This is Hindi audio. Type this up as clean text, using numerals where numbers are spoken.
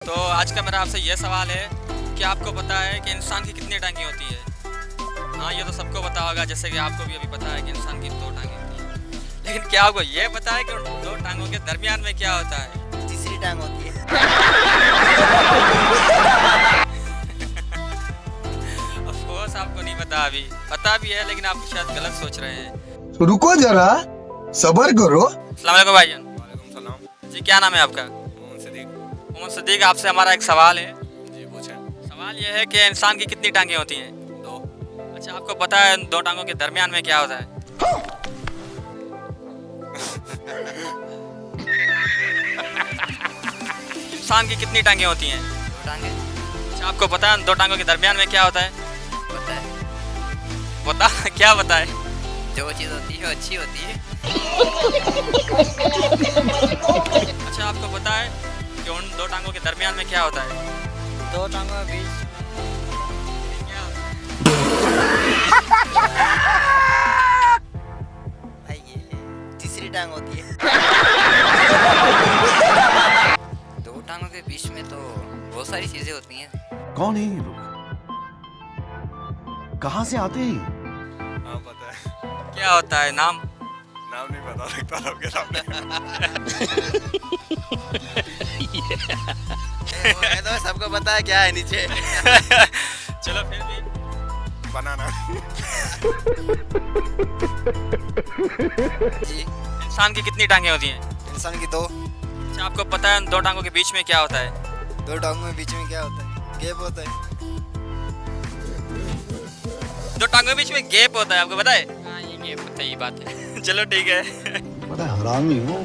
तो आज का मेरा आपसे ये सवाल है कि आपको पता है कि इंसान की कितनी टांगें होती है? हाँ, ये तो सबको पता होगा, जैसे कि आपको भी अभी पता है कि इंसान की 2 टांगें होती हैं। लेकिन क्या आपको ये पता है कि उन 2 टांगों के दरमियान में क्या होता है? तीसरी टांग होती है। ऑफ कोर्स आपको नहीं पता, अभी पता भी है लेकिन आप शायद गलत सोच रहे हैं। रुको जरा, सबर करो। अस्सलाम वालेकुम भाईजान। वालेकुम सलाम। जी, क्या नाम है आपका? मोहम्मद सिद्दीक। मोहम्मद सिद्दीक, आपसे हमारा एक सवाल है। जी पूछें। सवाल ये है कि इंसान की कितनी टांगें होती हैं? 2। अच्छा, आपको पता है उन 2 टांगों के दरमियान में क्या होता है? इंसान की कितनी टांगें होती हैं? 2 टांगे। अच्छा, आपको पता है उन 2 टांगों के दरमियान में क्या होता है? पता है, पता क्या पता है? जो चीज होती है वो अच्छी होती है। अच्छा, आपको पता है कि उन 2 टांगों के दरमियान में क्या होता है? 2 टांगों के बीच क्या? भाई ये तीसरी टांग होती है। 2 टांगों के बीच में तो बहुत सारी चीजें होती हैं। कौन है ये लोग? कहाँ से आते हैं? हाँ पता है। क्या होता है नाम? नाम नहीं पता लगता आपके सामने। वो है तो सबको पता है क्या है नीचे। चलो फिर भी बनाना। जी, इंसान की कितनी टांगें होती हैं? इंसान की 2। अच्छा, आपको पता है उन 2 टांगों के बीच में क्या होता है? 2 टांगों के बीच में क्या होता है? गैप होता है। 2 टांगों के बीच में गैप होता है, आपको पता है? हाँ, ये गैप होता है, ये बात है। चलो ठीक है। बड़ा हरामी हो।